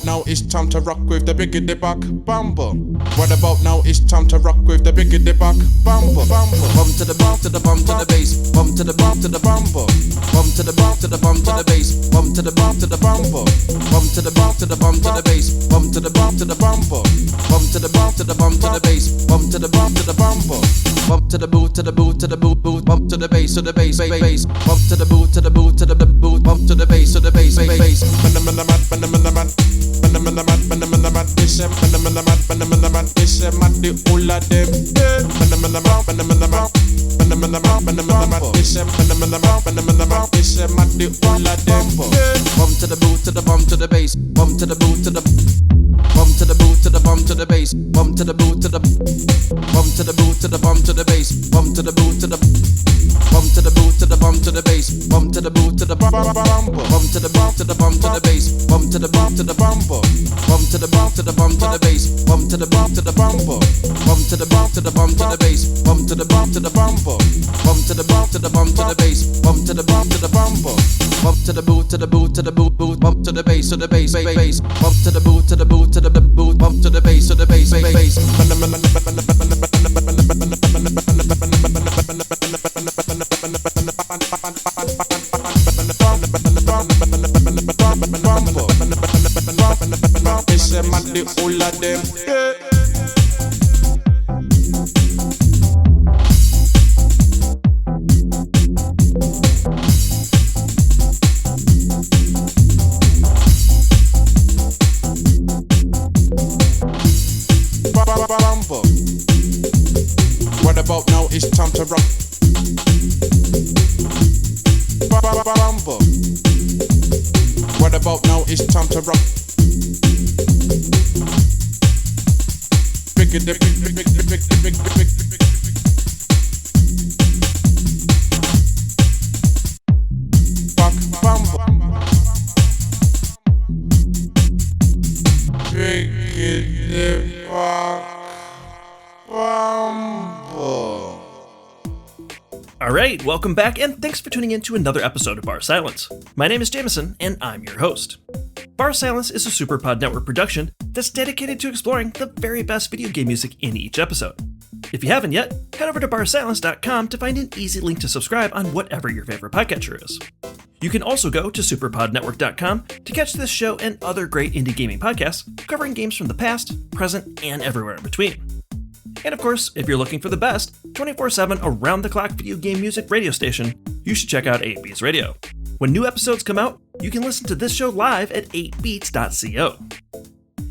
Now it's time to rock with the biggity Buck Bumble. What about now it's time to rock with the biggity Buck Bumble. Bum to the bump to the bump to the bass. Bum to the bump to the bumble. Bum to the bump to the bump to the bass. Bum to the bump to the bumble. Bum to the bump to the bump to the bass. Bum to the bump to the bumble. Bum to the bump to the bump to the bass. Bum to the bump to the bumble. Bump to the boot to the boot to the boot boot. Bump to the bass to the bass bass. Bump to the boot to the boot to the boot. Bump to the bass to the bass bass. Bump to the boot to the bump to the bass. Bump to the boot to the bump to the boot to the bump to the bass. Bump to the boot to the bump to the boot to the bump to the bass. Bump to the boot to the bump to the boot to the bump to the bass. Bump to the boot to the bump to the bump to the bump to the bass. Bump to the bump to the bumble. Bump to the bump to the bump to the bass. Bump to the bump to the bumble. Bump to the bump to the bump to the bass. Bump to the bump to the bumble. Bump to the bump to the bump to the bass. Bump to the bump to the bumble. Bump to the boot to the boot to the boot boot. Bump to the bass to the bass bass. Bump to the boot to the boot to the boot. Bump to the bass to the bass bass. All of them, yeah. What about now? It's time to rock. What about now? It's time to rock. Buck Bumble. Biggity Buck Bumble. Alright, welcome back and thanks for tuning in to another episode of barSILENCE. My name is Jameson and I'm your host. barSILENCE is a Superpod Network production that's dedicated to exploring the very best video game music in each episode. If you haven't yet, head over to barsilence.com to find an easy link to subscribe on whatever your favorite podcatcher is. You can also go to superpodnetwork.com to catch this show and other great indie gaming podcasts covering games from the past, present, and everywhere in between. And of course, if you're looking for the best, 24/7 around-the-clock video game music radio station, you should check out 8beats Radio. When new episodes come out, you can listen to this show live at 8beats.co.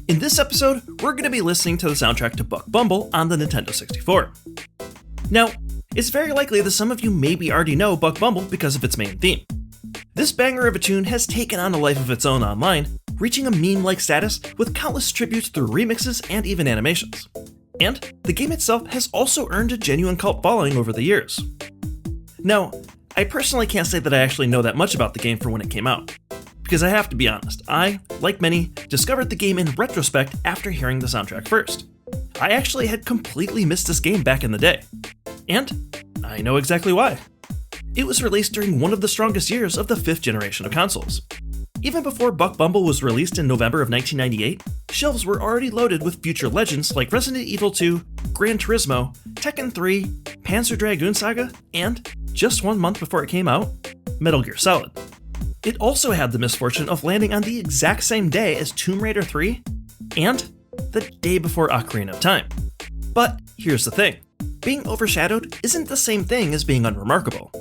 In this episode, we're going to be listening to the soundtrack to Buck Bumble on the Nintendo 64. Now, it's very likely that some of you maybe already know Buck Bumble because of its main theme. This banger of a tune has taken on a life of its own online, reaching a meme-like status with countless tributes through remixes and even animations. And the game itself has also earned a genuine cult following over the years. Now, I personally can't say that I actually know that much about the game from when it came out. Because I have to be honest, I, like many, discovered the game in retrospect after hearing the soundtrack first. I actually had completely missed this game back in the day. And I know exactly why. It was released during one of the strongest years of the 5th generation of consoles. Even before Buck Bumble was released in November of 1998, shelves were already loaded with future legends like Resident Evil 2, Gran Turismo, Tekken 3, Panzer Dragoon Saga, and, just 1 month before it came out, Metal Gear Solid. It also had the misfortune of landing on the exact same day as Tomb Raider 3, and the day before Ocarina of Time. But here's the thing, being overshadowed isn't the same thing as being unremarkable.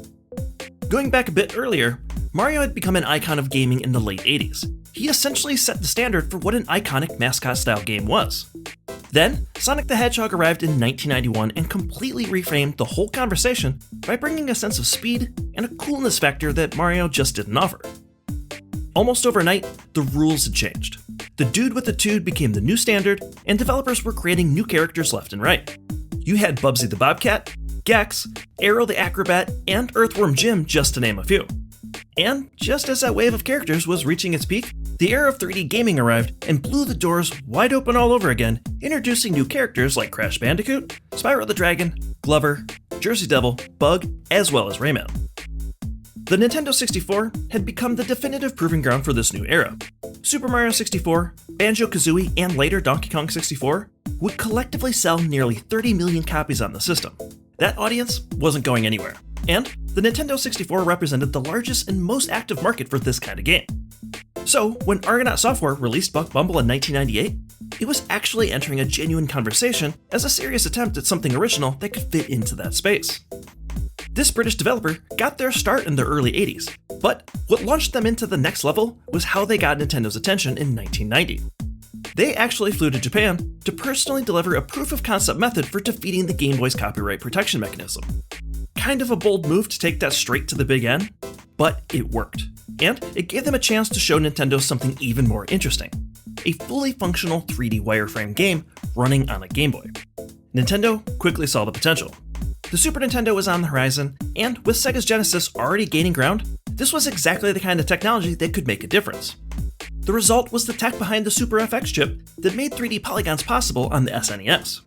Going back a bit earlier, Mario had become an icon of gaming in the late 80s. He essentially set the standard for what an iconic mascot-style game was. Then, Sonic the Hedgehog arrived in 1991 and completely reframed the whole conversation by bringing a sense of speed and a coolness factor that Mario just didn't offer. Almost overnight, the rules had changed. The dude with the tude became the new standard, and developers were creating new characters left and right. You had Bubsy the Bobcat, Gex, Arrow the Acrobat, and Earthworm Jim, just to name a few. And just as that wave of characters was reaching its peak, the era of 3D gaming arrived and blew the doors wide open all over again, introducing new characters like Crash Bandicoot, Spyro the Dragon, Glover, Jersey Devil, Bug, as well as Rayman. The Nintendo 64 had become the definitive proving ground for this new era. Super Mario 64, Banjo-Kazooie, and later Donkey Kong 64 would collectively sell nearly 30 million copies on the system. That audience wasn't going anywhere, and the Nintendo 64 represented the largest and most active market for this kind of game. So, when Argonaut Software released Buck Bumble in 1998, it was actually entering a genuine conversation as a serious attempt at something original that could fit into that space. This British developer got their start in the early 80s, but what launched them into the next level was how they got Nintendo's attention in 1990. They actually flew to Japan to personally deliver a proof-of-concept method for defeating the Game Boy's copyright protection mechanism. Kind of a bold move to take that straight to the big N, but it worked, and it gave them a chance to show Nintendo something even more interesting: a fully functional 3D wireframe game running on a Game Boy. Nintendo quickly saw the potential. The Super Nintendo was on the horizon, and with Sega's Genesis already gaining ground, this was exactly the kind of technology that could make a difference. The result was the tech behind the Super FX chip that made 3D polygons possible on the SNES.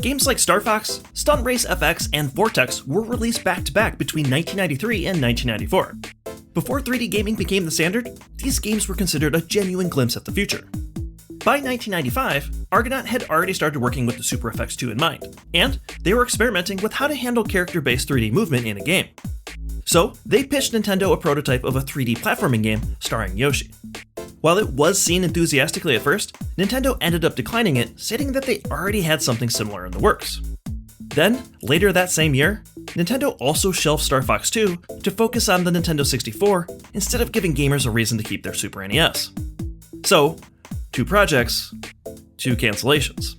Games like Star Fox, Stunt Race FX, and Vortex were released back-to-back between 1993 and 1994. Before 3D gaming became the standard, these games were considered a genuine glimpse at the future. By 1995, Argonaut had already started working with the Super FX2 in mind, and they were experimenting with how to handle character-based 3D movement in a game. So, they pitched Nintendo a prototype of a 3D platforming game starring Yoshi. While it was seen enthusiastically at first, Nintendo ended up declining it, stating that they already had something similar in the works. Then, later that same year, Nintendo also shelved Star Fox 2 to focus on the Nintendo 64 instead of giving gamers a reason to keep their Super NES. So, 2 projects, 2 cancellations.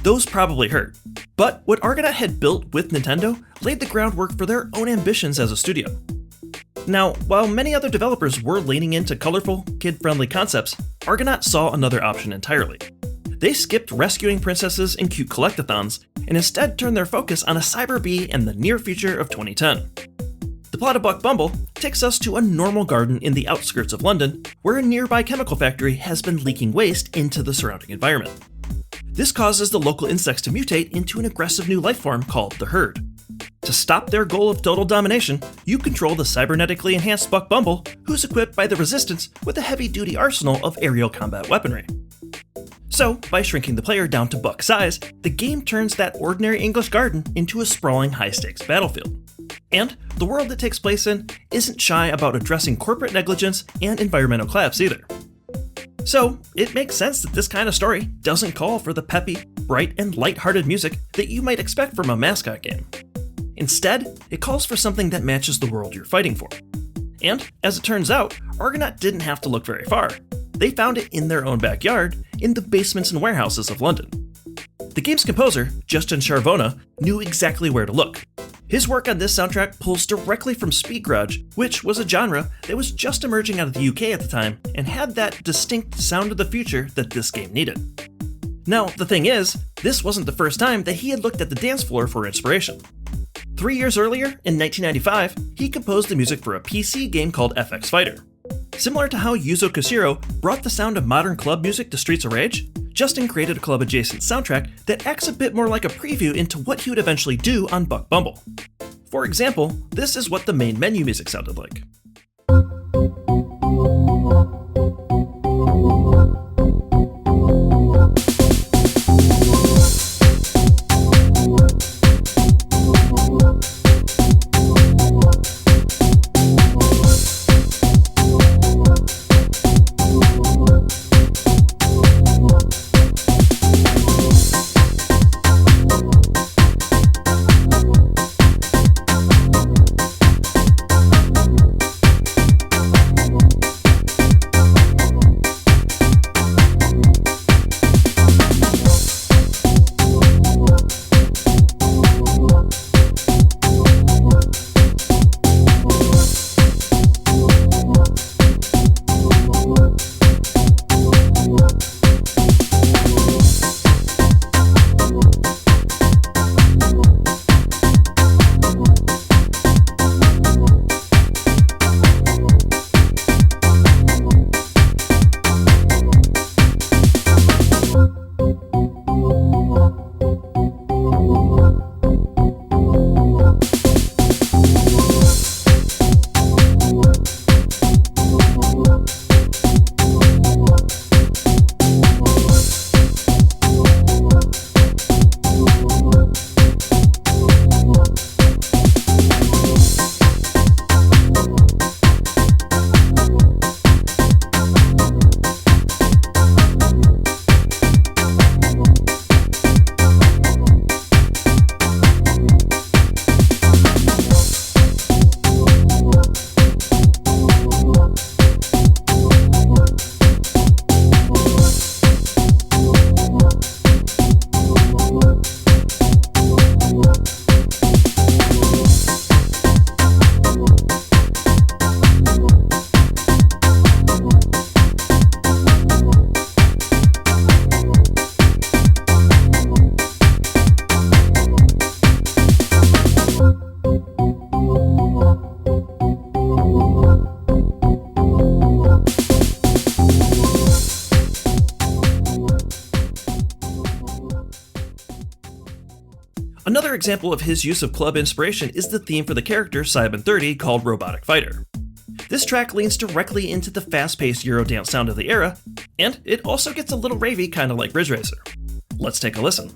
Those probably hurt, but what Argonaut had built with Nintendo laid the groundwork for their own ambitions as a studio. Now, while many other developers were leaning into colorful, kid-friendly concepts, Argonaut saw another option entirely. They skipped rescuing princesses and cute collectathons, and instead turned their focus on a cyber bee and the near future of 2010. The plot of Buck Bumble takes us to a normal garden in the outskirts of London, where a nearby chemical factory has been leaking waste into the surrounding environment. This causes the local insects to mutate into an aggressive new life form called the Herd. To stop their goal of total domination, you control the cybernetically enhanced Buck Bumble, who's equipped by the Resistance with a heavy-duty arsenal of aerial combat weaponry. So, by shrinking the player down to Buck size, the game turns that ordinary English garden into a sprawling high-stakes battlefield. And the world it takes place in isn't shy about addressing corporate negligence and environmental collapse either. So, it makes sense that this kind of story doesn't call for the peppy, bright, and light-hearted music that you might expect from a mascot game. Instead, it calls for something that matches the world you're fighting for. And, as it turns out, Argonaut didn't have to look very far. They found it in their own backyard, in the basements and warehouses of London. The game's composer, Justin Scharvona, knew exactly where to look. His work on this soundtrack pulls directly from speed grunge, which was a genre that was just emerging out of the UK at the time and had that distinct sound of the future that this game needed. Now, the thing is, this wasn't the first time that he had looked at the dance floor for inspiration. 3 years earlier, in 1995, he composed the music for a PC game called FX Fighter. Similar to how Yuzo Koshiro brought the sound of modern club music to Streets of Rage, Justin created a club-adjacent soundtrack that acts a bit more like a preview into what he would eventually do on Buck Bumble. For example, this is what the main menu music sounded like. example of his use of club inspiration is the theme for the character Cyben 30 called Robotic Fighter. This track leans directly into the fast-paced Eurodance sound of the era, and it also gets a little ravey, kinda like Ridge Racer. Let's take a listen.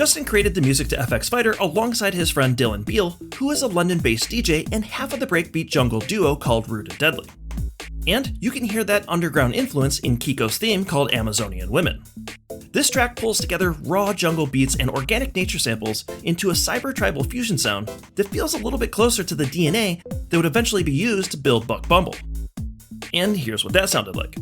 Justin created the music to FX Fighter alongside his friend Dylan Beale, who is a London-based DJ and half of the breakbeat jungle duo called Rude and Deadly. And you can hear that underground influence in Kiko's theme called Amazonian Women. This track pulls together raw jungle beats and organic nature samples into a cyber-tribal fusion sound that feels a little bit closer to the DNA that would eventually be used to build Buck Bumble. And here's what that sounded like.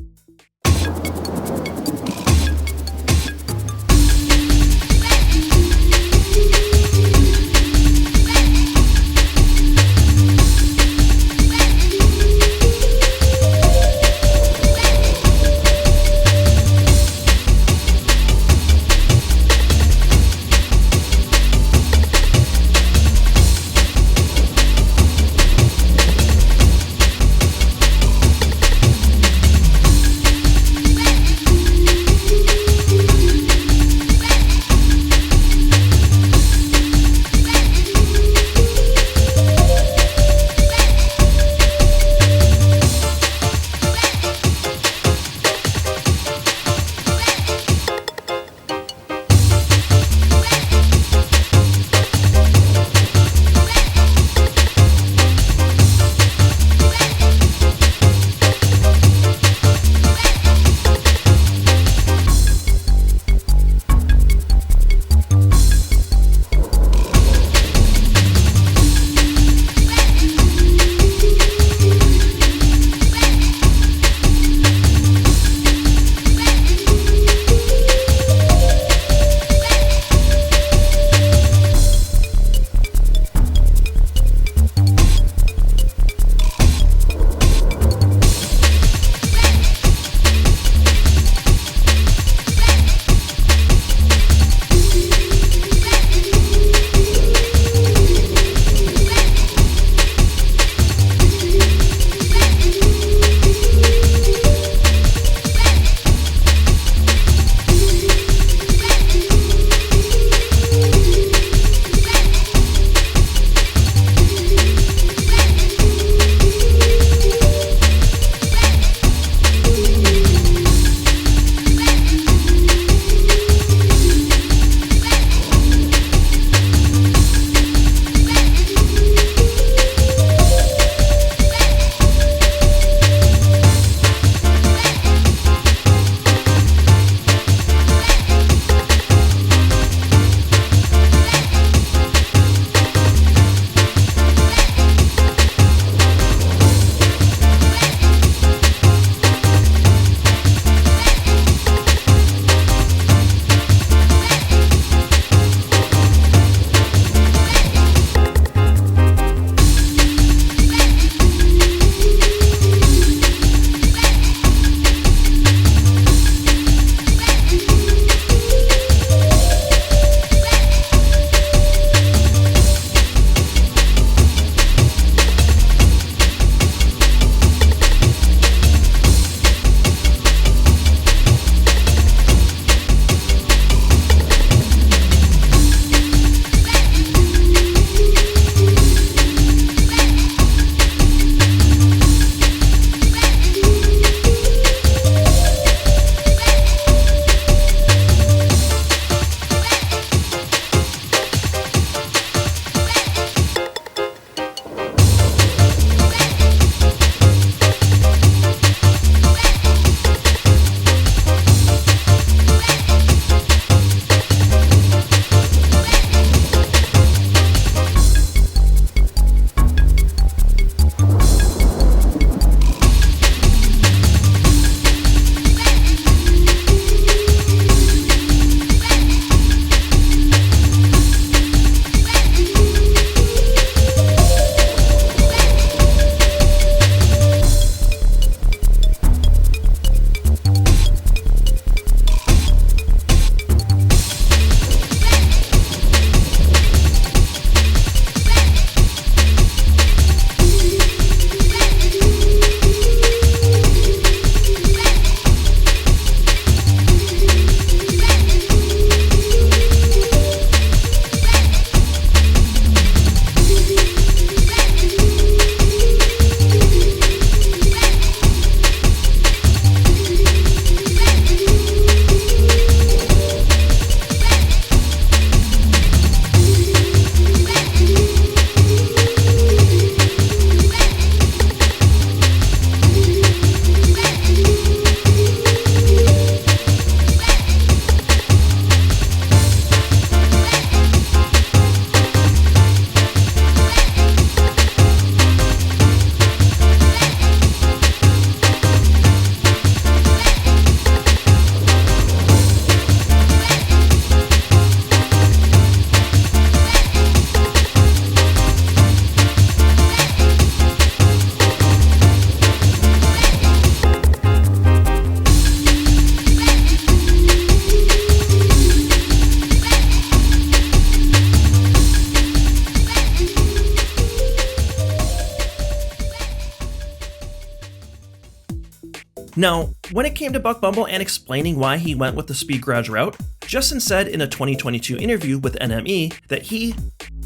Now, when it came to Buck Bumble and explaining why he went with the speed garage route, Justin said in a 2022 interview with NME that he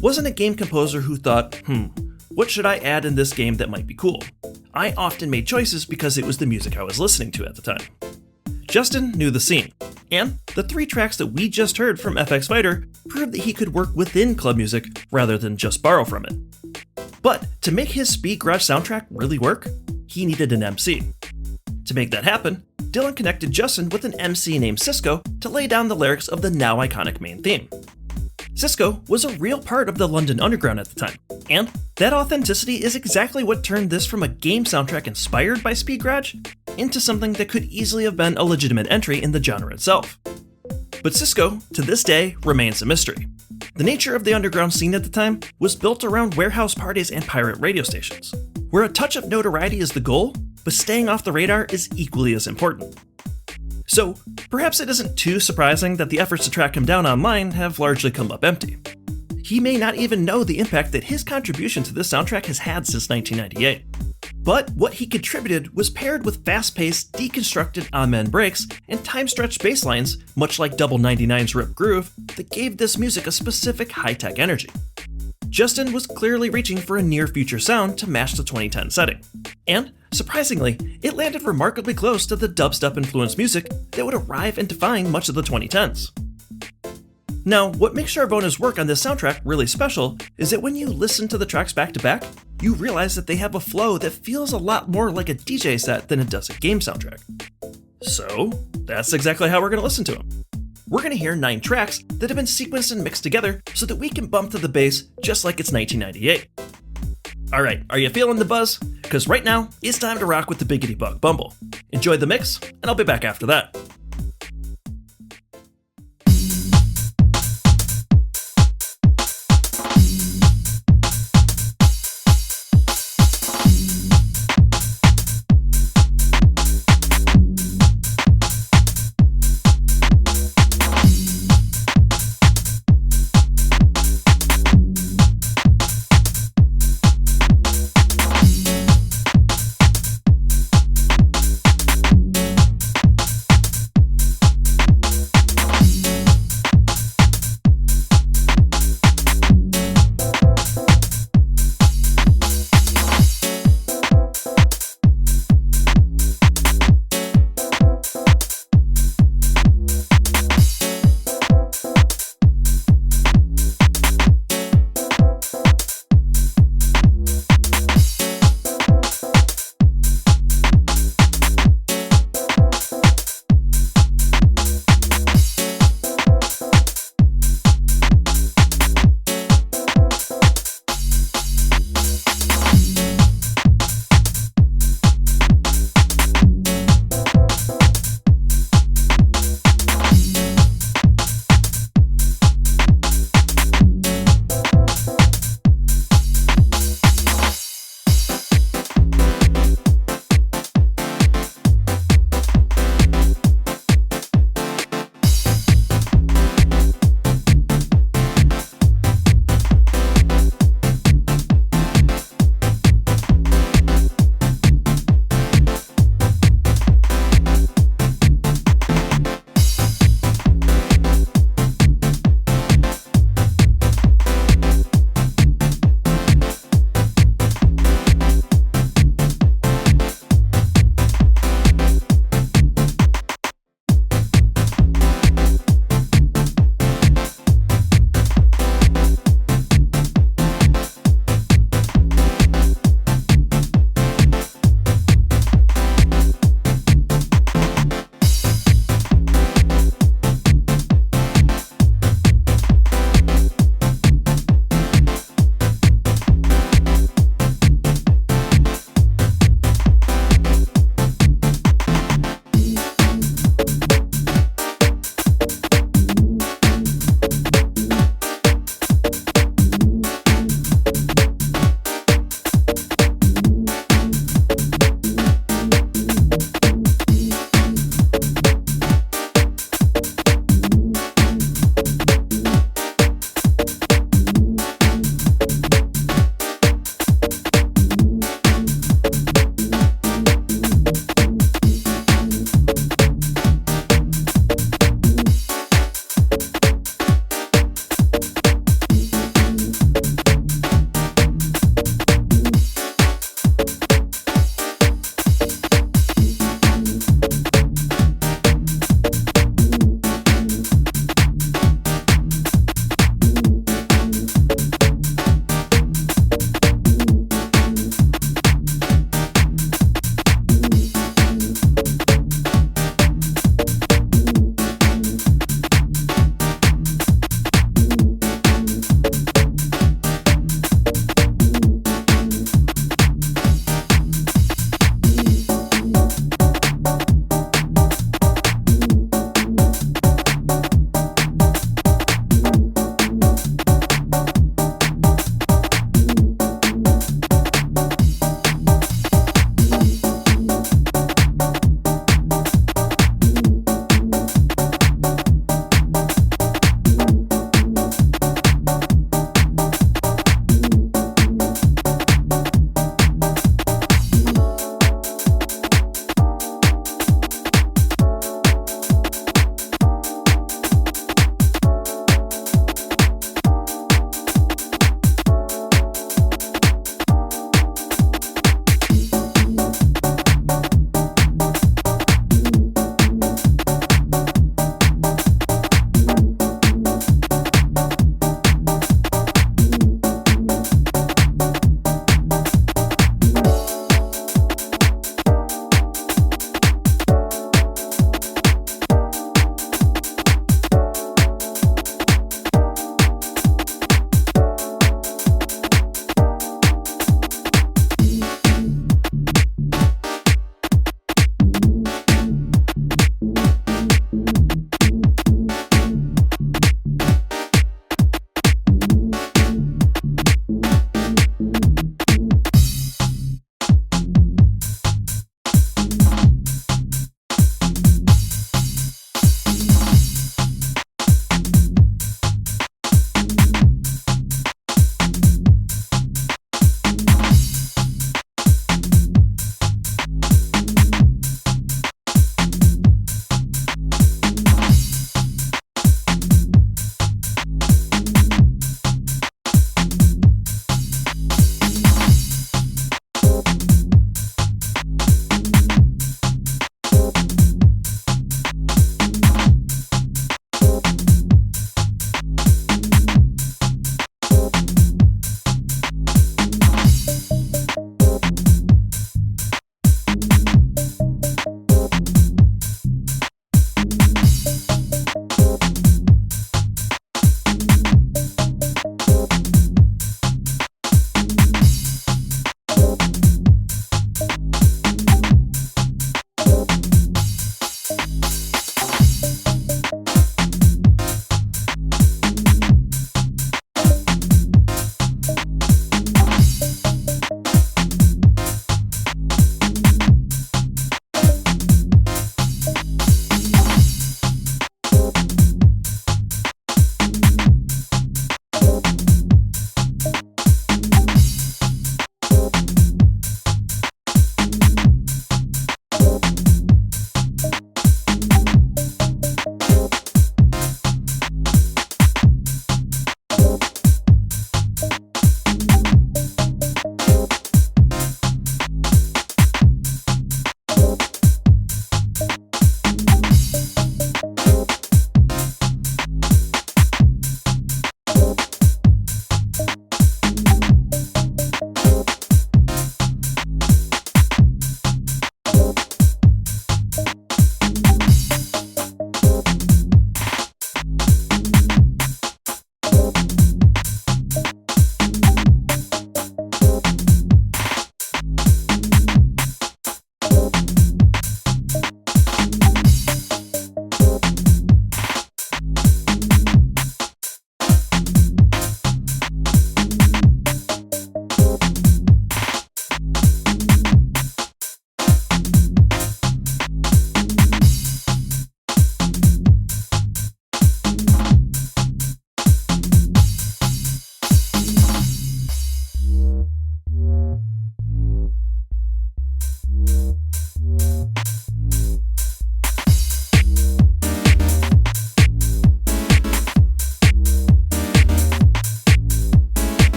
wasn't a game composer who thought, what should I add in this game that might be cool? I often made choices because it was the music I was listening to at the time. Justin knew the scene, and the 3 tracks that we just heard from FX Fighter proved that he could work within club music rather than just borrow from it. But to make his speed garage soundtrack really work, he needed an MC. To make that happen, Dylan connected Justin with an MC named Cisco to lay down the lyrics of the now iconic main theme. Cisco was a real part of the London Underground at the time, and that authenticity is exactly what turned this from a game soundtrack inspired by speed garage into something that could easily have been a legitimate entry in the genre itself. But Cisco, to this day, remains a mystery. The nature of the underground scene at the time was built around warehouse parties and pirate radio stations, where a touch of notoriety is the goal, but staying off the radar is equally as important. So, perhaps it isn't too surprising that the efforts to track him down online have largely come up empty. He may not even know the impact that his contribution to this soundtrack has had since 1998. But what he contributed was paired with fast-paced, deconstructed amen breaks and time-stretched bass lines, much like Double 99's Rip Groove, that gave this music a specific high-tech energy. Justin was clearly reaching for a near-future sound to match the 2010 setting. And, surprisingly, it landed remarkably close to the dubstep-influenced music that would arrive and define much of the 2010s. Now, what makes Scharvona's work on this soundtrack really special is that when you listen to the tracks back to back, you realize that they have a flow that feels a lot more like a DJ set than it does a game soundtrack. So, that's exactly how we're going to listen to them. We're going to hear 9 tracks that have been sequenced and mixed together so that we can bump to the bass just like it's 1998. Alright, are you feeling the buzz? Because right now, it's time to rock with the biggity Buck Bumble. Enjoy the mix, and I'll be back after that.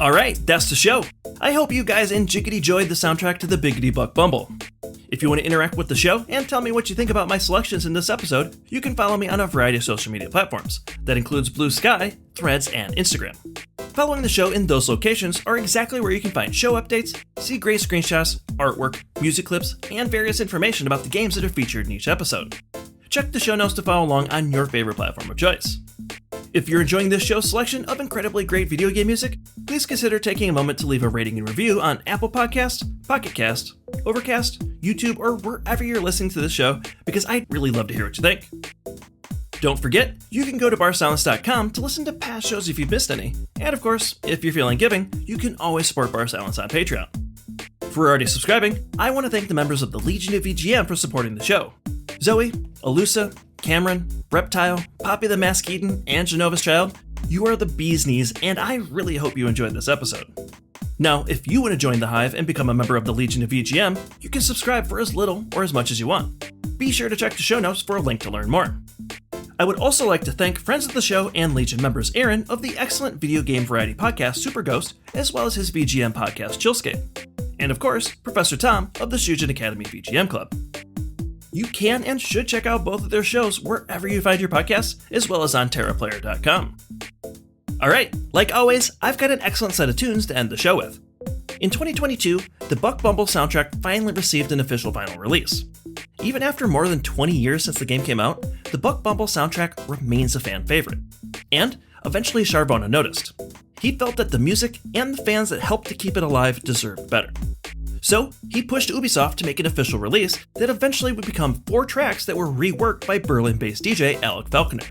Alright, that's the show. I hope you guys and Jiggity enjoyed the soundtrack to the Biggity Buck Bumble. If you want to interact with the show and tell me what you think about my selections in this episode, you can follow me on a variety of social media platforms. That includes Blue Sky, Threads, and Instagram. Following the show in those locations are exactly where you can find show updates, see great screenshots, artwork, music clips, and various information about the games that are featured in each episode. Check the show notes to follow along on your favorite platform of choice. If you're enjoying this show's selection of incredibly great video game music, please consider taking a moment to leave a rating and review on Apple Podcasts, Pocket Cast, Overcast, YouTube, or wherever you're listening to this show, because I'd really love to hear what you think. Don't forget, you can go to barSILENCE.com to listen to past shows if you've missed any. And of course, if you're feeling giving, you can always support barSILENCE on Patreon. For already subscribing, I want to thank the members of the Legion of VGM for supporting the show. Zoe, Alusa, Cameron, Reptile, Poppy the Masqueden, and Genova's Child, you are the bee's knees, and I really hope you enjoyed this episode. Now, if you want to join the Hive and become a member of the Legion of VGM, you can subscribe for as little or as much as you want. Be sure to check the show notes for a link to learn more. I would also like to thank friends of the show and Legion members Aaron of the excellent video game variety podcast Super Ghost, as well as his VGM podcast Chillscape. And of course, Professor Tom of the Shujin Academy VGM Club. You can and should check out both of their shows wherever you find your podcasts, as well as on TerraPlayer.com. Alright, like always, I've got an excellent set of tunes to end the show with. In 2022, the Buck Bumble soundtrack finally received an official vinyl release. Even after more than 20 years since the game came out, the Buck Bumble soundtrack remains a fan favorite. And eventually Scharvona noticed. He felt that the music and the fans that helped to keep it alive deserved better. So, he pushed Ubisoft to make an official release that eventually would become 4 tracks that were reworked by Berlin-based DJ Alec Falconer.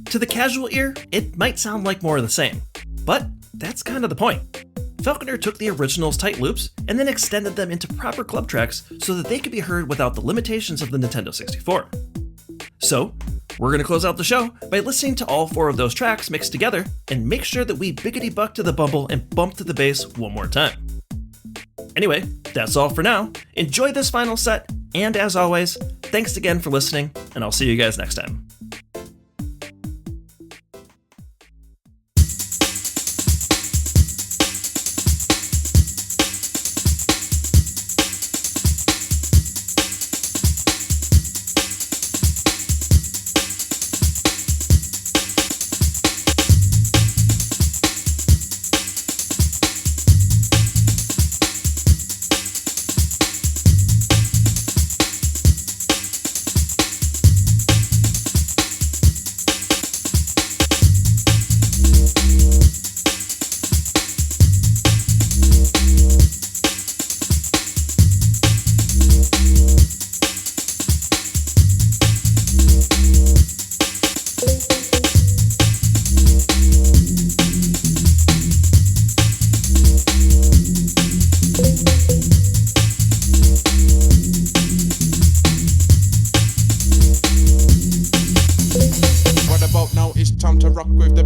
To the casual ear, it might sound like more of the same, but that's kind of the point. Falconer took the original's tight loops and then extended them into proper club tracks so that they could be heard without the limitations of the Nintendo 64. So, we're going to close out the show by listening to all 4 of those tracks mixed together and make sure that we biggity buck to the bumble and bump to the bass one more time. Anyway, that's all for now. Enjoy this final set, and as always, thanks again for listening, and I'll see you guys next time.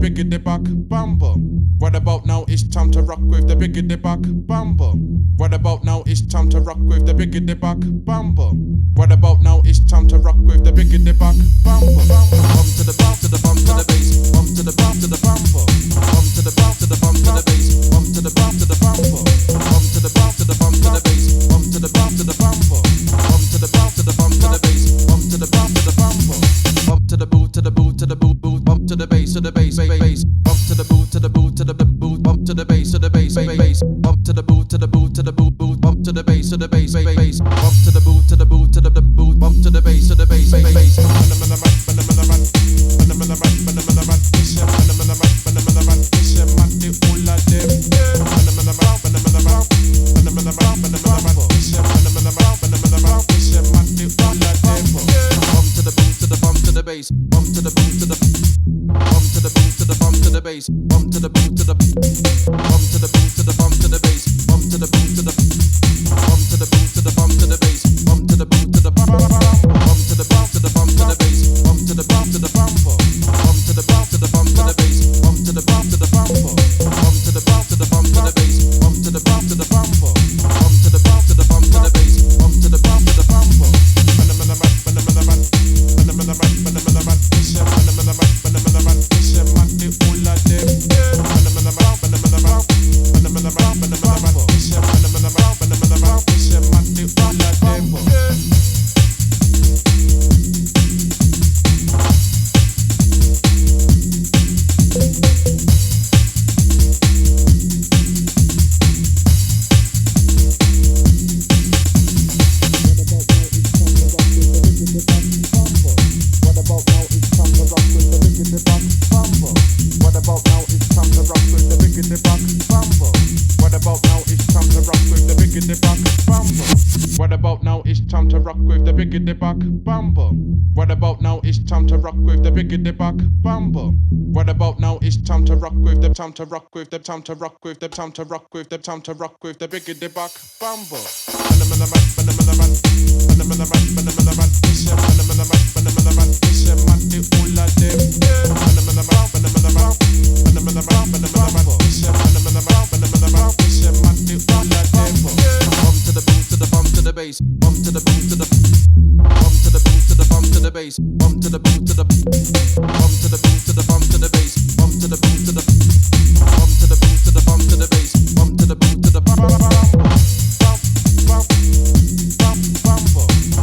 biggity Buck Bumble. What about now? It's time to rock with the biggity Buck Bumble. What about now? It's time to rock with the biggity Buck Bumble. What about now? It's time to rock with the biggity Buck Bumble. Bump to the bump to the bump to the bass. Bump to the bump to the bumble. Bump to the bump to the bump to the bass. Bump to the bump to the bumble. Bump to the bump to the bump to the bass. Bump to the bump to the bumble. Bump to the bump to the bump to the bass. Bump to the bump to the bumble. Bump to the boot to the boot to the boot boot. Bump to the bass bass. Bump to the boot to the boot to the boot. Bump to the bass bass. Bump to the boot to the boot to the boot boot. Bump to the bass bass. Bump to the boot to the boot to the boot. Bump to the bass bass. Bump to the boot to the bump to the boot to the bump to the bass. Bump to the boot to the bump to the boot to the bump to the bass. Bump to the boot to the bump to the boot to the bump to the bass. Bump to the boot to the bump to the bump to the bump to the bass. Bump to the bump to the bump to the bump to the bump to the bass. Bump to the bump to the bump to the bump to the bump to the bass. Bump to the bump to the bump to the bump to the bump to the bass. Bump to the bump to the bump. Bump to the What about now? It's time to rock with the biggity Buck Bumble. What about now? It's time to rock with the biggity Buck Bumble. What about now? It's time to rock with the time to rock with the time to rock with the time to rock with the time to rock with the biggity Buck Bumble. Bass, bump to the boot to the bump to the boot to the bump to the bass, bump to the boot to the bump to the boot to the bump to the bass, bump to the boot to the bump to the boot to the bump to the bass, bump to the boot to the bump bump bump bumble bump bump bump bumble bump bump bump bumble bump bump bump bumble.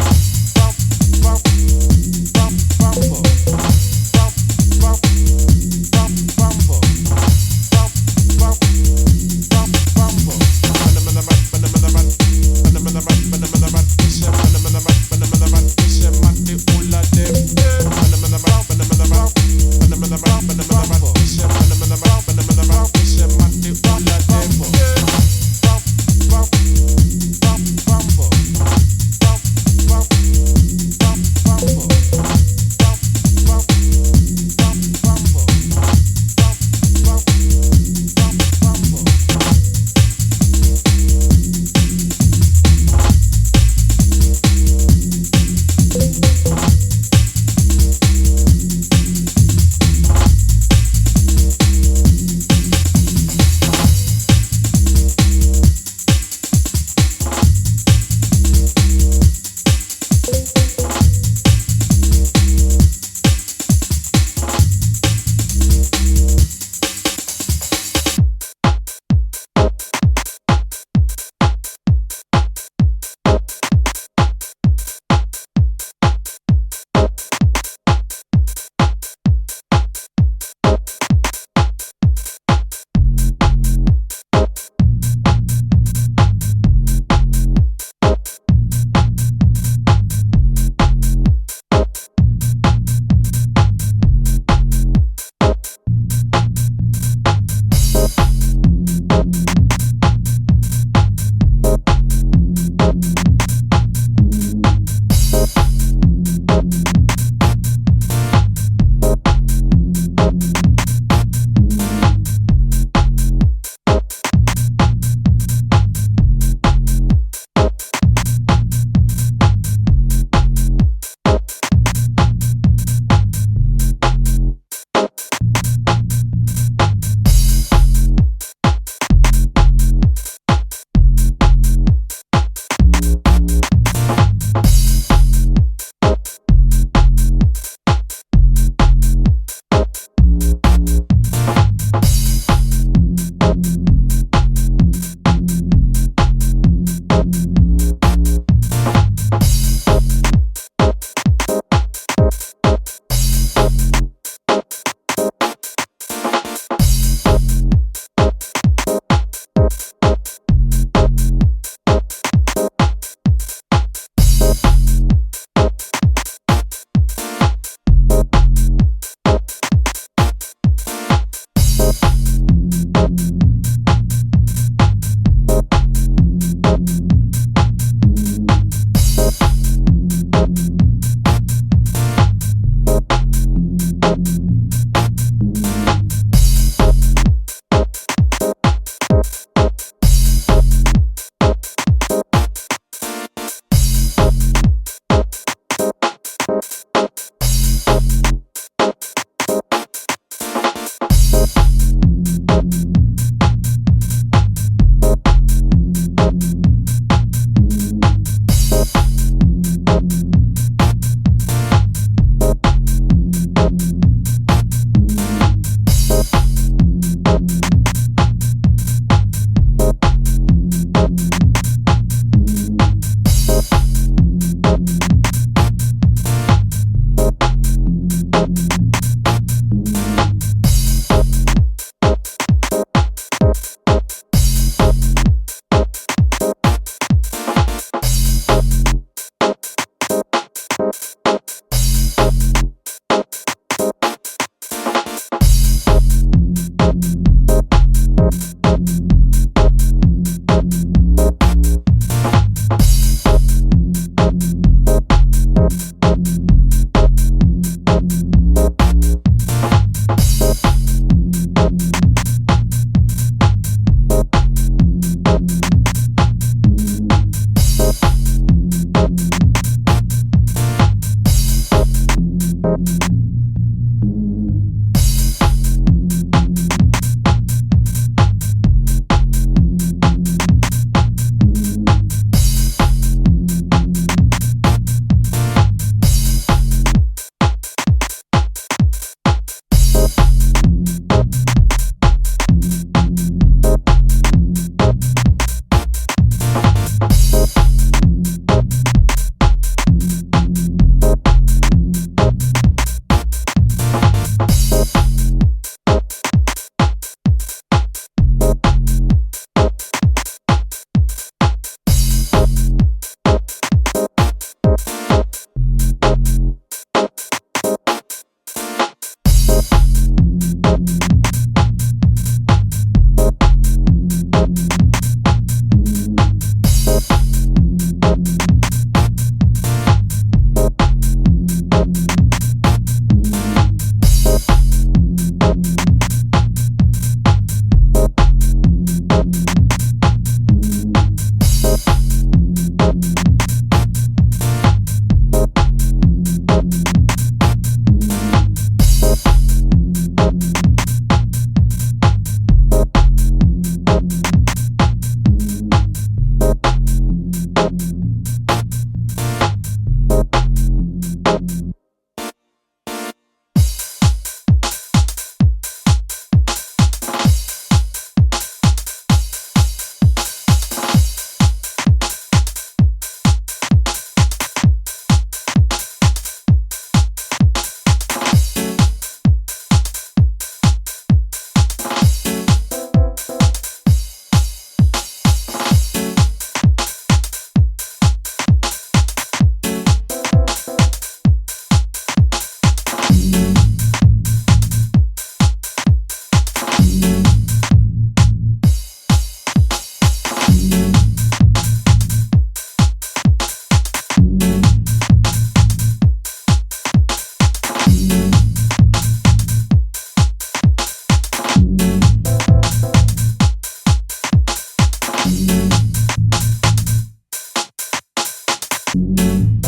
the